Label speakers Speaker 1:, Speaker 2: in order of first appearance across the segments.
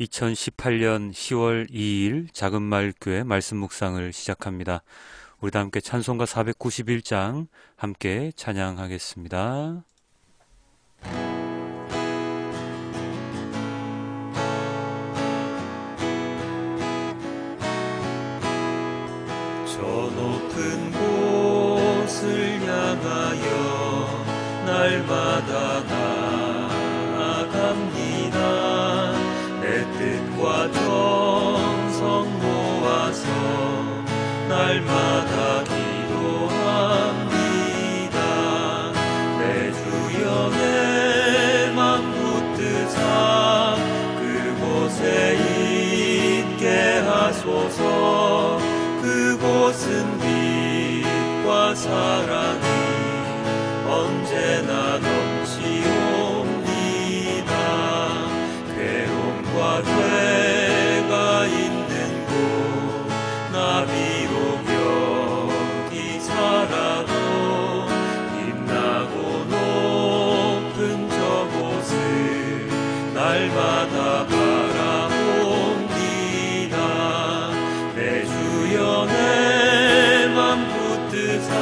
Speaker 1: 2018년 10월 2일 작은마을교회 말씀 묵상을 시작합니다. 우리 다 함께 찬송가 491장 함께 찬양하겠습니다. 저 높은 곳을 향하여 날마다 나아갑니다. 내 뜻과 정성 모아서 날마다 기도합니다. 내 주여 내 맘 붙드사 그곳에 있게 하소서. 그곳은 빛과 사랑이 언제나 넘치옵니다. 괴로움과 죄가 있는 곳 나 비록 여기 살아도 빛나고 높은 저곳을 날마다 바라봅니다. 내 주여 내 맘 붙드사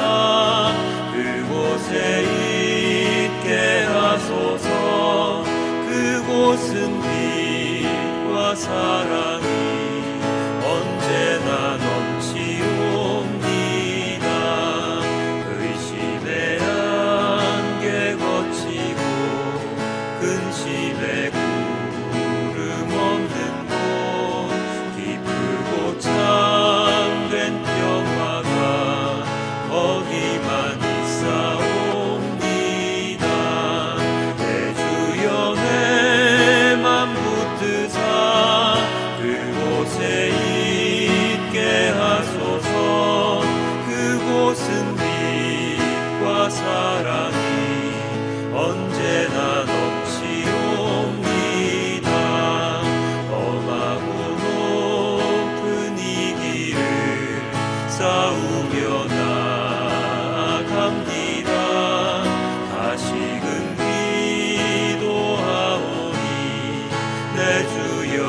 Speaker 1: 그곳에 있게 하소서. 그곳은 빛과 사랑이 언제나 넘치옵니다. 의심의 안개 거치고 근심의 구름 없는 곳 기쁘고 참된 평화가 거기만 있사옵니다. 내 주여 내 맘 붙드사 그곳에 있게 하소서. 그곳은 빛과 사랑이 언제나 넘치옵니다. 험하고 높은 이 길을 싸우며 나아갑니다. 다시금 기도하오니 내 주여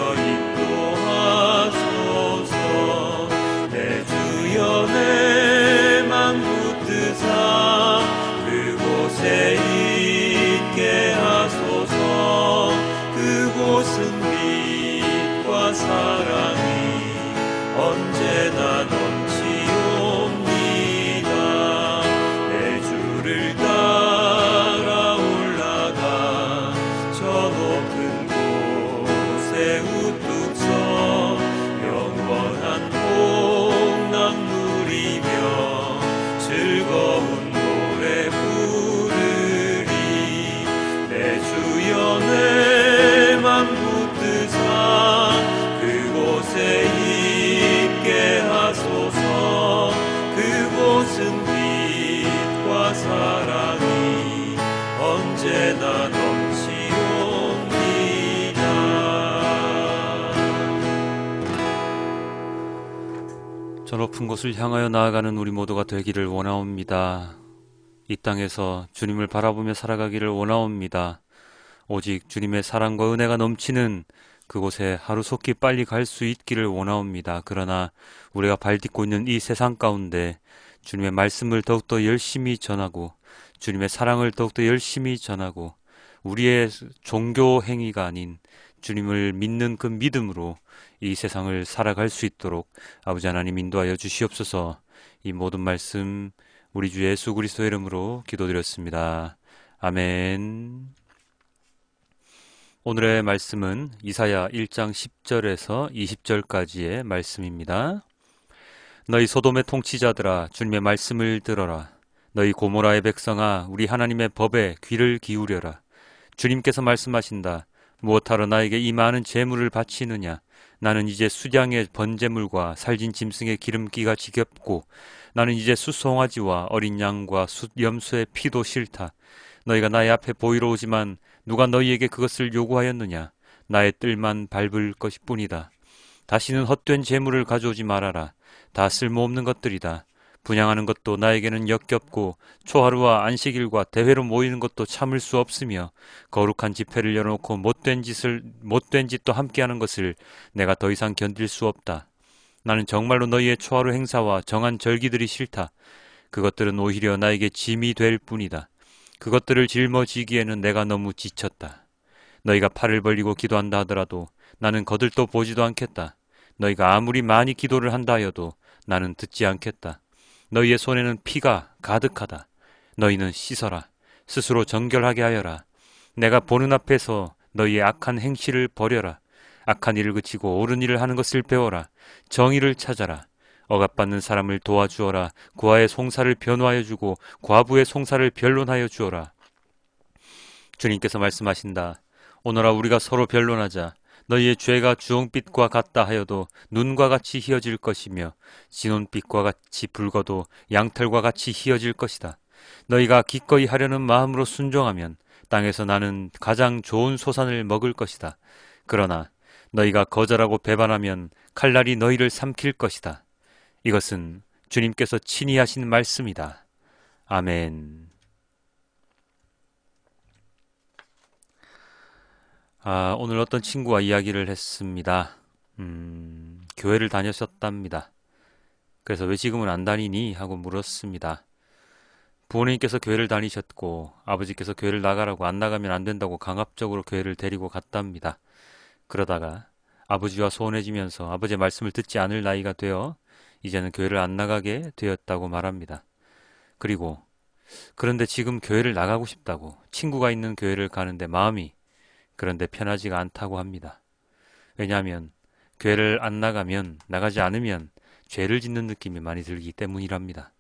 Speaker 1: 인도하소서. 내 주여 내 맘 붙드사 그곳에 있게 하소서. 그곳은 빛과 사랑이 언제나 넘치옵니다. 내 주를 따라 올라가 저 높은 곳에 우뚝 서 영원한 복락 누리며 즐거운 노래 부르리. 내 주여 내 맘 붙드사 그곳에 있게 하소서. 그곳은 빛과 사랑이 언제나 넘치옵니다. 저 높은 곳을 향하여 나아가는 우리 모두가 되기를 원하옵니다. 이 땅에서 주님을 바라보며 살아가기를 원하옵니다. 오직 주님의 사랑과 은혜가 넘치는 그곳에 하루속히 빨리 갈 수 있기를 원하옵니다. 그러나 우리가 발딛고 있는 이 세상 가운데 주님의 말씀을 더욱더 열심히 전하고 주님의 사랑을 더욱더 열심히 전하고 우리의 종교 행위가 아닌 주님을 믿는 그 믿음으로 이 세상을 살아갈 수 있도록 아버지 하나님 인도하여 주시옵소서. 이 모든 말씀 우리 주 예수 그리스도의 이름으로 기도드렸습니다. 아멘. 오늘의 말씀은 이사야 1장 10절에서 20절까지의 말씀입니다. 너희 소돔의 통치자들아 주님의 말씀을 들어라. 너희 고모라의 백성아 우리 하나님의 법에 귀를 기울여라. 주님께서 말씀하신다. 무엇하러 나에게 이 많은 재물을 바치느냐. 나는 이제 수량의 번제물과 살진 짐승의 기름기가 지겹고 나는 이제 숫송아지와 어린 양과 숫염소의 피도 싫다. 너희가 나의 앞에 보이러 오지만 누가 너희에게 그것을 요구하였느냐. 나의 뜰만 밟을 것뿐이다. 다시는 헛된 재물을 가져오지 말아라. 다 쓸모없는 것들이다. 분향하는 것도 나에게는 역겹고 초하루와 안식일과 대회로 모이는 것도 참을 수 없으며 거룩한 집회를 열어놓고 못된 짓도 함께하는 것을 내가 더 이상 견딜 수 없다. 나는 정말로 너희의 초하루 행사와 정한 절기들이 싫다. 그것들은 오히려 나에게 짐이 될 뿐이다. 그것들을 짊어지기에는 내가 너무 지쳤다. 너희가 팔을 벌리고 기도한다 하더라도 나는 거들떠 보지도 않겠다. 너희가 아무리 많이 기도를 한다 하여도 나는 듣지 않겠다. 너희의 손에는 피가 가득하다. 너희는 씻어라. 스스로 정결하게 하여라. 내가 보는 앞에서 너희의 악한 행실을 버려라. 악한 일을 그치고 옳은 일을 하는 것을 배워라. 정의를 찾아라. 억압받는 사람을 도와주어라. 고아의 송사를 변호하여 주고 과부의 송사를 변론하여 주어라. 주님께서 말씀하신다. 오너라 우리가 서로 변론하자. 너희의 죄가 주홍빛과 같다 하여도 눈과 같이 희어질 것이며 진홍빛과 같이 붉어도 양털과 같이 희어질 것이다. 너희가 기꺼이 하려는 마음으로 순종하면 땅에서 나는 가장 좋은 소산을 먹을 것이다. 그러나 너희가 거절하고 배반하면 칼날이 너희를 삼킬 것이다. 이것은 주님께서 친히 하신 말씀이다. 아멘. 오늘 어떤 친구와 이야기를 했습니다. 교회를 다녔었답니다. 그래서 왜 지금은 안 다니니? 하고 물었습니다. 부모님께서 교회를 다니셨고 아버지께서 교회를 나가라고 안 나가면 안 된다고 강압적으로 교회를 데리고 갔답니다. 그러다가 아버지와 소원해지면서 아버지의 말씀을 듣지 않을 나이가 되어 이제는 교회를 안 나가게 되었다고 말합니다. 그런데 지금 교회를 나가고 싶다고 친구가 있는 교회를 가는데 마음이 그런데 편하지가 않다고 합니다. 왜냐하면 교회를 안 나가지 않으면 죄를 짓는 느낌이 많이 들기 때문이랍니다.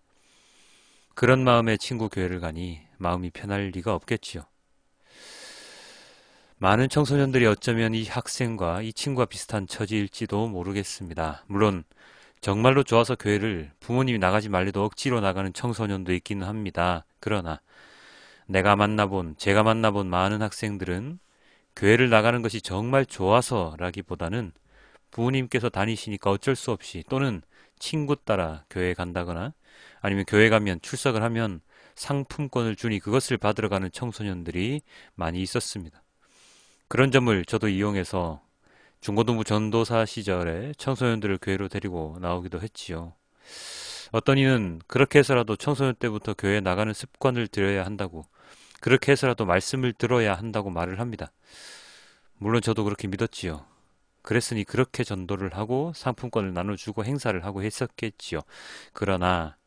Speaker 1: 그런 마음에 친구 교회를 가니 마음이 편할 리가 없겠지요. 많은 청소년들이 어쩌면 이 학생과 이 친구와 비슷한 처지일지도 모르겠습니다. 물론 정말로 좋아서 교회를 부모님이 나가지 말래도 억지로 나가는 청소년도 있기는 합니다. 그러나 제가 만나본 많은 학생들은 교회를 나가는 것이 정말 좋아서라기보다는 부모님께서 다니시니까 어쩔 수 없이 또는 친구 따라 교회에 간다거나 아니면 교회 가면 출석을 하면 상품권을 주니 그것을 받으러 가는 청소년들이 많이 있었습니다. 그런 점을 저도 이용해서 중고등부 전도사 시절에 청소년들을 교회로 데리고 나오기도 했지요. 어떤 이는 그렇게 해서라도 청소년 때부터 교회에 나가는 습관을 들여야 한다고, 그렇게 해서라도 말씀을 들어야 한다고 말을 합니다. 물론 저도 그렇게 믿었지요. 그랬으니 그렇게 전도를 하고 상품권을 나눠주고 행사를 하고 했었겠지요. 그러나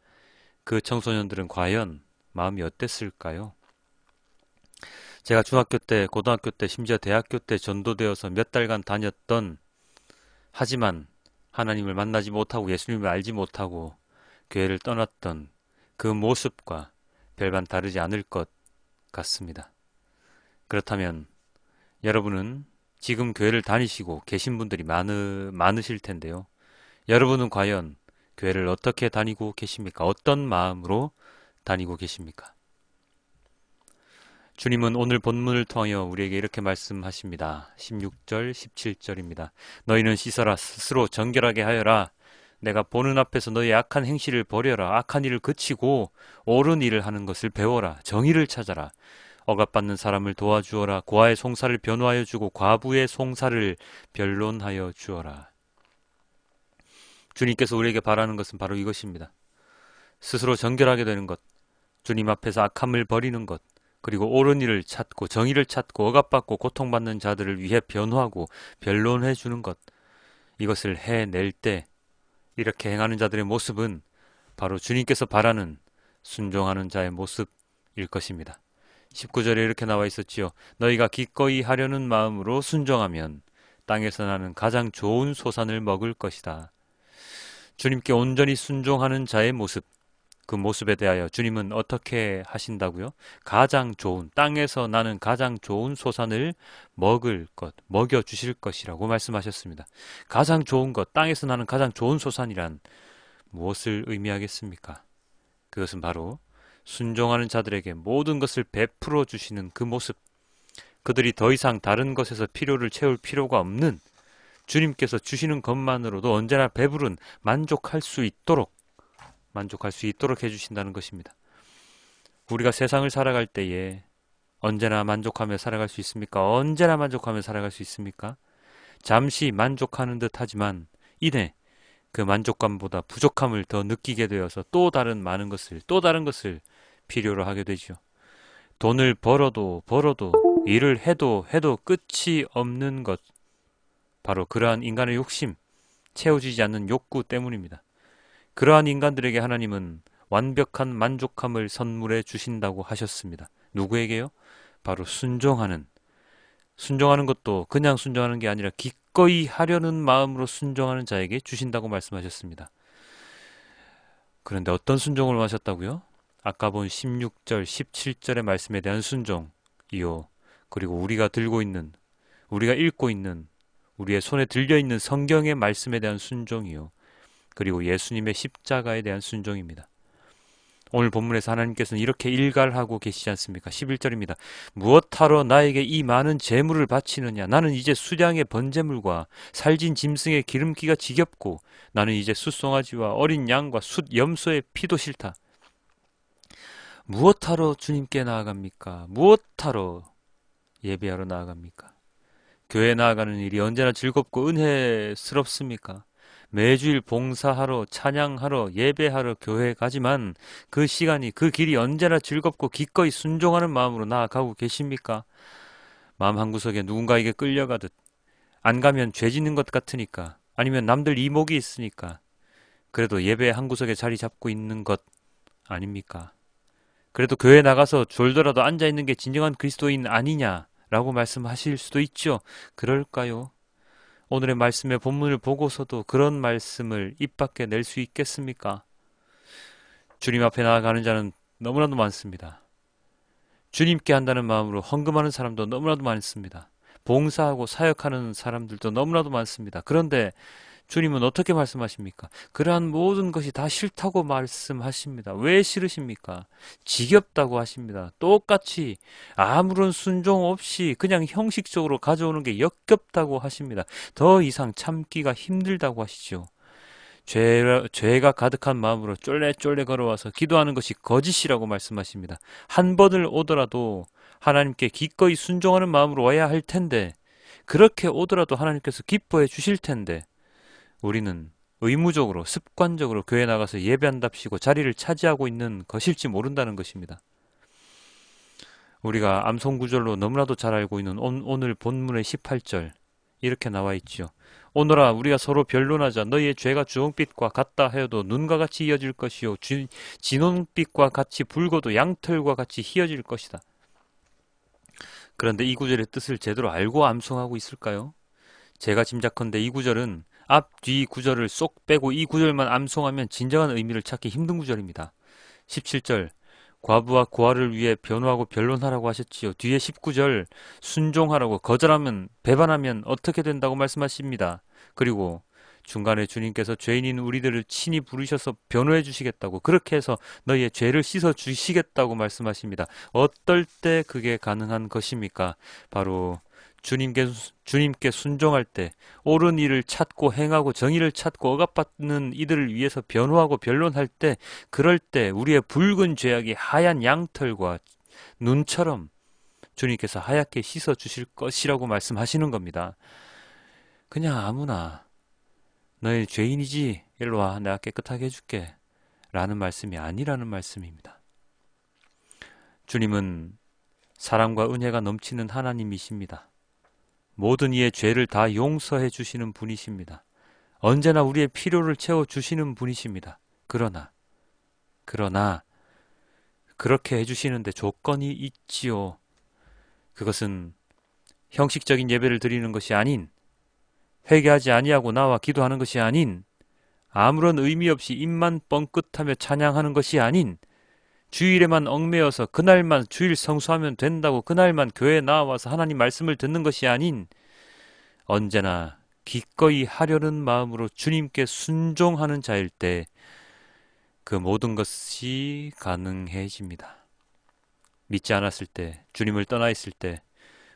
Speaker 1: 그 청소년들은 과연 마음이 어땠을까요? 제가 중학교 때, 고등학교 때, 심지어 대학교 때 전도되어서 몇 달간 다녔던, 하지만 하나님을 만나지 못하고 예수님을 알지 못하고 교회를 떠났던 그 모습과 별반 다르지 않을 것 같습니다. 그렇다면 여러분은 지금 교회를 다니시고 계신 분들이 많으실 텐데요. 여러분은 과연 교회를 어떻게 다니고 계십니까? 어떤 마음으로 다니고 계십니까? 주님은 오늘 본문을 통하여 우리에게 이렇게 말씀하십니다. 16절, 17절입니다. 너희는 씻어라. 스스로 정결하게 하여라. 내가 보는 앞에서 너희의 악한 행실을 버려라. 악한 일을 그치고 옳은 일을 하는 것을 배워라. 정의를 찾아라. 억압받는 사람을 도와주어라. 고아의 송사를 변호하여 주고 과부의 송사를 변론하여 주어라. 주님께서 우리에게 바라는 것은 바로 이것입니다. 스스로 정결하게 되는 것, 주님 앞에서 악함을 버리는 것, 그리고 옳은 일을 찾고 정의를 찾고 억압받고 고통받는 자들을 위해 변호하고 변론해 주는 것, 이것을 해낼 때 이렇게 행하는 자들의 모습은 바로 주님께서 바라는 순종하는 자의 모습일 것입니다. 19절에 이렇게 나와 있었지요. 너희가 기꺼이 하려는 마음으로 순종하면 땅에서 나는 가장 좋은 소산을 먹을 것이다. 주님께 온전히 순종하는 자의 모습, 그 모습에 대하여 주님은 어떻게 하신다고요? 가장 좋은, 땅에서 나는 가장 좋은 소산을 먹을 것, 먹여주실 것이라고 말씀하셨습니다. 가장 좋은 것, 땅에서 나는 가장 좋은 소산이란 무엇을 의미하겠습니까? 그것은 바로 순종하는 자들에게 모든 것을 베풀어 주시는 그 모습, 그들이 더 이상 다른 것에서 필요를 채울 필요가 없는 주님께서 주시는 것만으로도 언제나 배부른 만족할 수 있도록 만족할 수 있도록 해주신다는 것입니다. 우리가 세상을 살아갈 때에 언제나 만족하며 살아갈 수 있습니까? 언제나 만족하며 살아갈 수 있습니까? 잠시 만족하는 듯 하지만 이내 그 만족감보다 부족함을 더 느끼게 되어서 또 다른 많은 것을, 또 다른 것을 필요로 하게 되죠. 돈을 벌어도 일을 해도 끝이 없는 것, 바로 그러한 인간의 욕심, 채워지지 않는 욕구 때문입니다. 그러한 인간들에게 하나님은 완벽한 만족함을 선물해 주신다고 하셨습니다. 누구에게요? 바로 순종하는 것도 그냥 순종하는 게 아니라 기꺼이 하려는 마음으로 순종하는 자에게 주신다고 말씀하셨습니다. 그런데 어떤 순종을 하셨다고요? 아까 본 16절, 17절의 말씀에 대한 순종이요. 그리고 우리가 읽고 있는, 우리의 손에 들려있는 성경의 말씀에 대한 순종이요. 그리고 예수님의 십자가에 대한 순종입니다. 오늘 본문에서 하나님께서는 이렇게 일갈하고 계시지 않습니까? 11절입니다. 무엇하러 나에게 이 많은 재물을 바치느냐? 나는 이제 수량의 번제물과 살진 짐승의 기름기가 지겹고 나는 이제 숫송아지와 어린 양과 숫 염소의 피도 싫다. 무엇하러 주님께 나아갑니까? 무엇하러 예배하러 나아갑니까? 교회 나아가는 일이 언제나 즐겁고 은혜스럽습니까? 매주일 봉사하러, 찬양하러, 예배하러 교회에 가지만 그 시간이, 그 길이 언제나 즐겁고 기꺼이 순종하는 마음으로 나아가고 계십니까? 마음 한구석에 누군가에게 끌려가듯 안 가면 죄 짓는 것 같으니까, 아니면 남들 이목이 있으니까 그래도 예배 한구석에 자리 잡고 있는 것 아닙니까? 그래도 교회 나가서 졸더라도 앉아있는 게 진정한 그리스도인 아니냐라고 말씀하실 수도 있죠. 그럴까요? 오늘의 말씀의 본문을 보고서도 그런 말씀을 입 밖에 낼 수 있겠습니까? 주님 앞에 나아가는 자는 너무나도 많습니다. 주님께 한다는 마음으로 헌금하는 사람도 너무나도 많습니다. 봉사하고 사역하는 사람들도 너무나도 많습니다. 그런데 주님은 어떻게 말씀하십니까? 그러한 모든 것이 다 싫다고 말씀하십니다. 왜 싫으십니까? 지겹다고 하십니다. 똑같이 아무런 순종 없이 그냥 형식적으로 가져오는 게 역겹다고 하십니다. 더 이상 참기가 힘들다고 하시죠. 죄가 가득한 마음으로 쫄래쫄래 걸어와서 기도하는 것이 거짓이라고 말씀하십니다. 한 번을 오더라도 하나님께 기꺼이 순종하는 마음으로 와야 할 텐데, 그렇게 오더라도 하나님께서 기뻐해 주실 텐데, 우리는 의무적으로 습관적으로 교회 나가서 예배한답시고 자리를 차지하고 있는 것일지 모른다는 것입니다. 우리가 암송구절로 너무나도 잘 알고 있는 오늘 본문의 18절 이렇게 나와 있지요. 오너라 우리가 서로 변론하자. 너희의 죄가 주홍빛과 같다 하여도 눈과 같이 이어질 것이요 진홍빛과 같이 붉어도 양털과 같이 희어질 것이다. 그런데 이 구절의 뜻을 제대로 알고 암송하고 있을까요? 제가 짐작컨대 이 구절은 앞, 뒤 구절을 쏙 빼고 이 구절만 암송하면 진정한 의미를 찾기 힘든 구절입니다. 17절 과부와 고아를 위해 변호하고 변론하라고 하셨지요. 뒤에 19절 순종하라고, 거절하면, 배반하면 어떻게 된다고 말씀하십니다. 그리고 중간에 주님께서 죄인인 우리들을 친히 부르셔서 변호해 주시겠다고, 그렇게 해서 너희의 죄를 씻어 주시겠다고 말씀하십니다. 어떨 때 그게 가능한 것입니까? 바로 주님께 순종할 때, 옳은 일을 찾고 행하고 정의를 찾고 억압받는 이들을 위해서 변호하고 변론할 때, 그럴 때 우리의 붉은 죄악이 하얀 양털과 눈처럼 주님께서 하얗게 씻어 주실 것이라고 말씀하시는 겁니다. 그냥 아무나 너희 죄인이지, 일로 와, 내가 깨끗하게 해줄게 라는 말씀이 아니라는 말씀입니다. 주님은 사랑과 은혜가 넘치는 하나님이십니다. 모든 이의 죄를 다 용서해 주시는 분이십니다. 언제나 우리의 필요를 채워주시는 분이십니다. 그러나 그렇게 해주시는데 조건이 있지요. 그것은 형식적인 예배를 드리는 것이 아닌, 회개하지 아니하고 나와 기도하는 것이 아닌, 아무런 의미 없이 입만 뻥끗하며 찬양하는 것이 아닌, 주일에만 얽매여서 그날만 주일 성수하면 된다고 그날만 교회에 나와서 하나님 말씀을 듣는 것이 아닌, 언제나 기꺼이 하려는 마음으로 주님께 순종하는 자일 때 그 모든 것이 가능해집니다. 믿지 않았을 때, 주님을 떠나 있을 때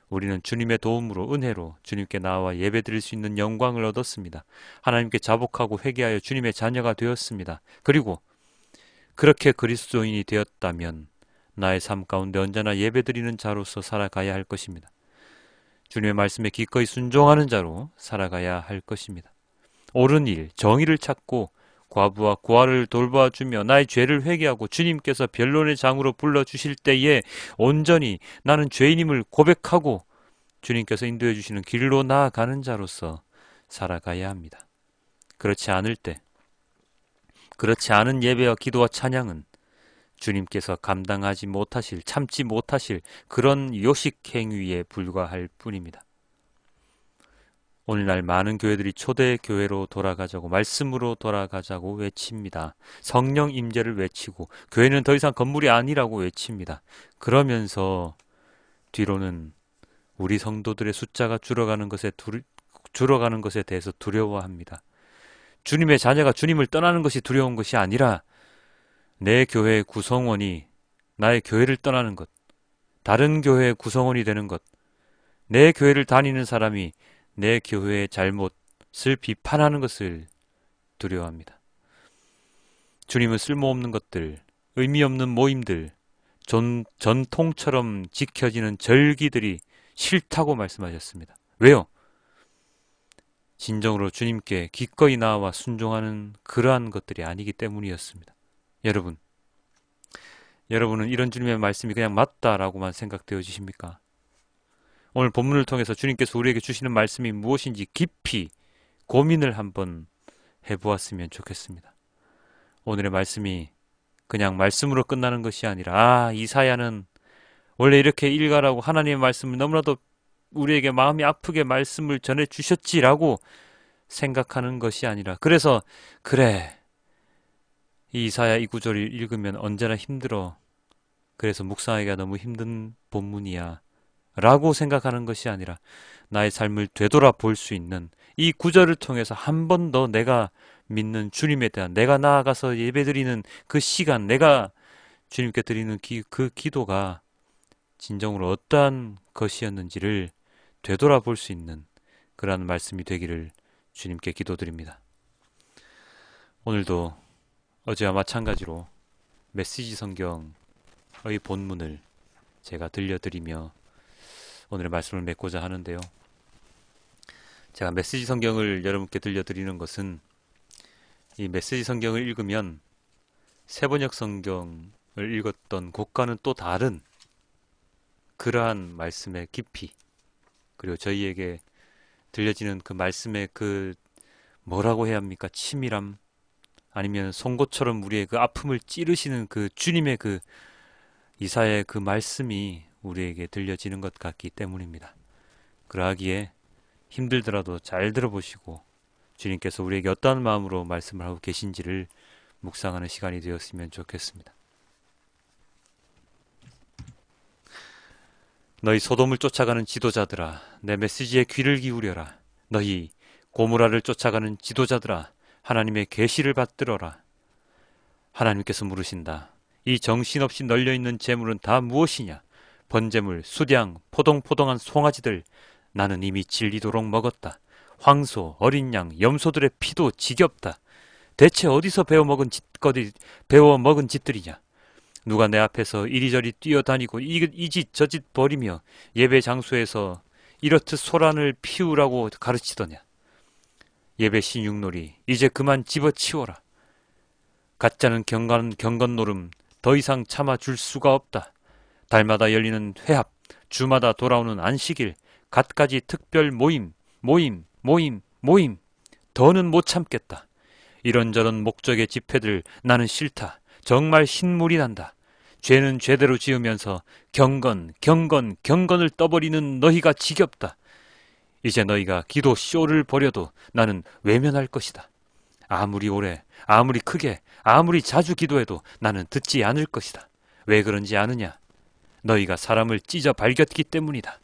Speaker 1: 우리는 주님의 도움으로, 은혜로 주님께 나와 예배드릴 수 있는 영광을 얻었습니다. 하나님께 자복하고 회개하여 주님의 자녀가 되었습니다. 그리고 그렇게 그리스도인이 되었다면 나의 삶 가운데 언제나 예배드리는 자로서 살아가야 할 것입니다. 주님의 말씀에 기꺼이 순종하는 자로 살아가야 할 것입니다. 옳은 일, 정의를 찾고 과부와 고아를 돌봐주며 나의 죄를 회개하고 주님께서 변론의 장으로 불러주실 때에 온전히 나는 죄인임을 고백하고 주님께서 인도해 주시는 길로 나아가는 자로서 살아가야 합니다. 그렇지 않을 때, 그렇지 않은 예배와 기도와 찬양은 주님께서 감당하지 못하실, 참지 못하실 그런 요식행위에 불과할 뿐입니다. 오늘날 많은 교회들이 초대 교회로 돌아가자고, 말씀으로 돌아가자고 외칩니다. 성령 임재를 외치고 교회는 더 이상 건물이 아니라고 외칩니다. 그러면서 뒤로는 우리 성도들의 숫자가 줄어가는 것에 대해서 두려워합니다. 주님의 자녀가 주님을 떠나는 것이 두려운 것이 아니라 내 교회의 구성원이 나의 교회를 떠나는 것, 다른 교회의 구성원이 되는 것, 내 교회를 다니는 사람이 내 교회의 잘못을 비판하는 것을 두려워합니다. 주님은 쓸모없는 것들, 의미 없는 모임들, 전통처럼 지켜지는 절기들이 싫다고 말씀하셨습니다. 왜요? 진정으로 주님께 기꺼이 나와 순종하는 그러한 것들이 아니기 때문이었습니다. 여러분은 이런 주님의 말씀이 그냥 맞다라고만 생각되어지십니까? 오늘 본문을 통해서 주님께서 우리에게 주시는 말씀이 무엇인지 깊이 고민을 한번 해보았으면 좋겠습니다. 오늘의 말씀이 그냥 말씀으로 끝나는 것이 아니라 이사야는 원래 이렇게 일가라고 하나님의 말씀을 너무나도 우리에게 마음이 아프게 말씀을 전해주셨지라고 생각하는 것이 아니라 그래서 그래 이 이사야 이 구절을 읽으면 언제나 힘들어. 그래서 묵상하기가 너무 힘든 본문이야. 라고 생각하는 것이 아니라 나의 삶을 되돌아볼 수 있는 이 구절을 통해서 한 번 더 내가 믿는 주님에 대한 내가 나아가서 예배드리는 그 시간, 내가 주님께 드리는 그 기도가 진정으로 어떠한 것이었는지를 되돌아볼 수 있는 그러한 말씀이 되기를 주님께 기도드립니다. 오늘도 어제와 마찬가지로 메시지 성경의 본문을 제가 들려드리며 오늘의 말씀을 맺고자 하는데요. 제가 메시지 성경을 여러분께 들려드리는 것은 이 메시지 성경을 읽으면 세번역 성경을 읽었던 곳과는 또 다른 그러한 말씀의 깊이, 그리고 저희에게 들려지는 그 말씀의 그 뭐라고 해야 합니까? 치밀함, 아니면 송곳처럼 우리의 그 아픔을 찌르시는 그 주님의 그 이사야의 그 말씀이 우리에게 들려지는 것 같기 때문입니다. 그러하기에 힘들더라도 잘 들어보시고 주님께서 우리에게 어떠한 마음으로 말씀을 하고 계신지를 묵상하는 시간이 되었으면 좋겠습니다. 너희 소돔을 쫓아가는 지도자들아, 내 메시지에 귀를 기울여라. 너희 고무라를 쫓아가는 지도자들아, 하나님의 계시를 받들어라. 하나님께서 물으신다. 이 정신없이 널려있는 재물은 다 무엇이냐? 번제물, 수량, 포동포동한 송아지들 나는 이미 질리도록 먹었다. 황소, 어린 양, 염소들의 피도 지겹다. 대체 어디서 배워먹은 짓들이냐? 누가 내 앞에서 이리저리 뛰어다니고 이 짓 저 짓 버리며 예배 장소에서 이렇듯 소란을 피우라고 가르치더냐? 예배 신육놀이 이제 그만 집어치워라. 가짜는 경건 노름 더 이상 참아줄 수가 없다. 달마다 열리는 회합, 주마다 돌아오는 안식일, 갖가지 특별 모임, 더는 못 참겠다. 이런저런 목적의 집회들 나는 싫다. 정말 신물이 난다. 죄는 죄대로 지으면서 경건을 떠버리는 너희가 지겹다. 이제 너희가 기도 쇼를 벌여도 나는 외면할 것이다. 아무리 오래, 아무리 크게, 아무리 자주 기도해도 나는 듣지 않을 것이다. 왜 그런지 아느냐? 너희가 사람을 찢어 발겼기 때문이다.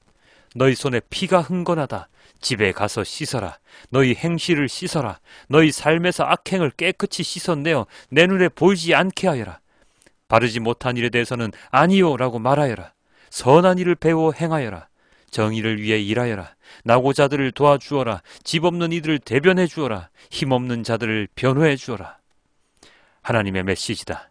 Speaker 1: 너희 손에 피가 흥건하다. 집에 가서 씻어라. 너희 행실을 씻어라. 너희 삶에서 악행을 깨끗이 씻어내어 내 눈에 보이지 않게 하여라. 바르지 못한 일에 대해서는 아니요 라고 말하여라. 선한 일을 배워 행하여라. 정의를 위해 일하여라. 낙오자들을 도와주어라. 집 없는 이들을 대변해 주어라. 힘없는 자들을 변호해 주어라. 하나님의 메시지다.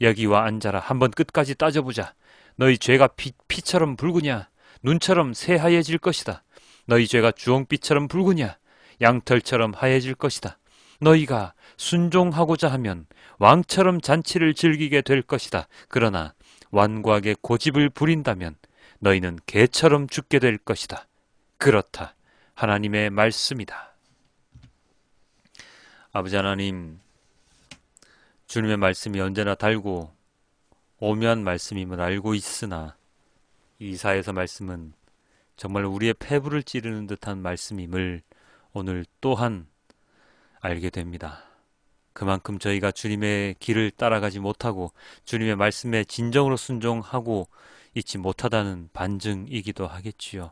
Speaker 1: 여기와 앉아라. 한번 끝까지 따져보자. 너희 죄가 피처럼 붉으냐? 눈처럼 새하얘질 것이다. 너희 죄가 주홍빛처럼 붉으냐? 양털처럼 하얘질 것이다. 너희가 순종하고자 하면 왕처럼 잔치를 즐기게 될 것이다. 그러나 완고하게 고집을 부린다면 너희는 개처럼 죽게 될 것이다. 그렇다. 하나님의 말씀이다. 아버지 하나님, 주님의 말씀이 언제나 달고 오묘한 말씀임을 알고 있으나 이사야서 말씀은 정말 우리의 폐부를 찌르는 듯한 말씀임을 오늘 또한 알게 됩니다. 그만큼 저희가 주님의 길을 따라가지 못하고 주님의 말씀에 진정으로 순종하고 있지 못하다는 반증이기도 하겠지요.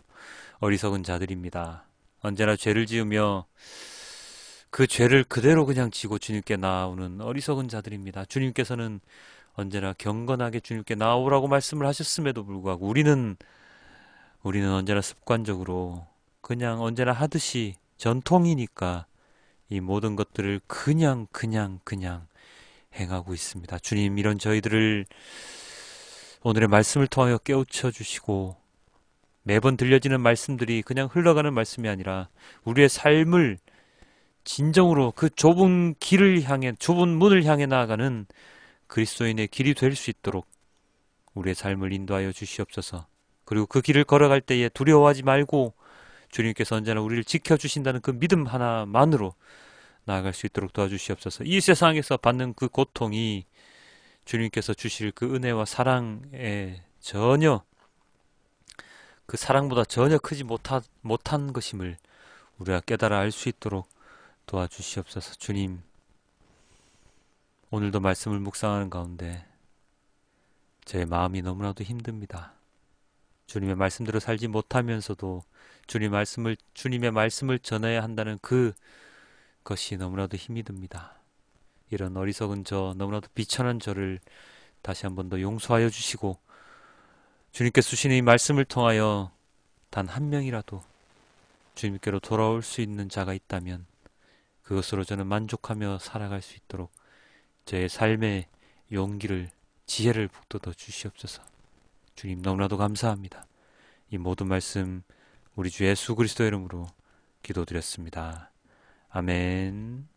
Speaker 1: 어리석은 자들입니다. 언제나 죄를 지으며 그 죄를 그대로 그냥 지고 주님께 나아오는 어리석은 자들입니다. 주님께서는 언제나 경건하게 주님께 나오라고 말씀을 하셨음에도 불구하고 우리는 언제나 습관적으로 그냥 언제나 하듯이 전통이니까 이 모든 것들을 그냥 행하고 있습니다. 주님, 이런 저희들을 오늘의 말씀을 통하여 깨우쳐 주시고 매번 들려지는 말씀들이 그냥 흘러가는 말씀이 아니라 우리의 삶을 진정으로 그 좁은 길을 향해, 좁은 문을 향해 나아가는 그리스도인의 길이 될 수 있도록 우리의 삶을 인도하여 주시옵소서. 그리고 그 길을 걸어갈 때에 두려워하지 말고 주님께서 언제나 우리를 지켜주신다는 그 믿음 하나만으로 나아갈 수 있도록 도와주시옵소서. 이 세상에서 받는 그 고통이 주님께서 주실 그 은혜와 사랑에 전혀, 그 사랑보다 전혀 크지 못한 것임을 우리가 깨달아 알 수 있도록 도와주시옵소서. 주님, 오늘도 말씀을 묵상하는 가운데 제 마음이 너무나도 힘듭니다. 주님의 말씀대로 살지 못하면서도 주님의 말씀을 전해야 한다는 그것이 너무나도 힘이 듭니다. 이런 어리석은 너무나도 비천한 저를 다시 한 번 더 용서하여 주시고 주님께서 주시는 이 말씀을 통하여 단 한 명이라도 주님께로 돌아올 수 있는 자가 있다면 그것으로 저는 만족하며 살아갈 수 있도록 제 삶의 용기를, 지혜를 북돋워 주시옵소서. 주님, 너무나도 감사합니다. 이 모든 말씀 우리 주 예수 그리스도 이름으로 기도드렸습니다. 아멘.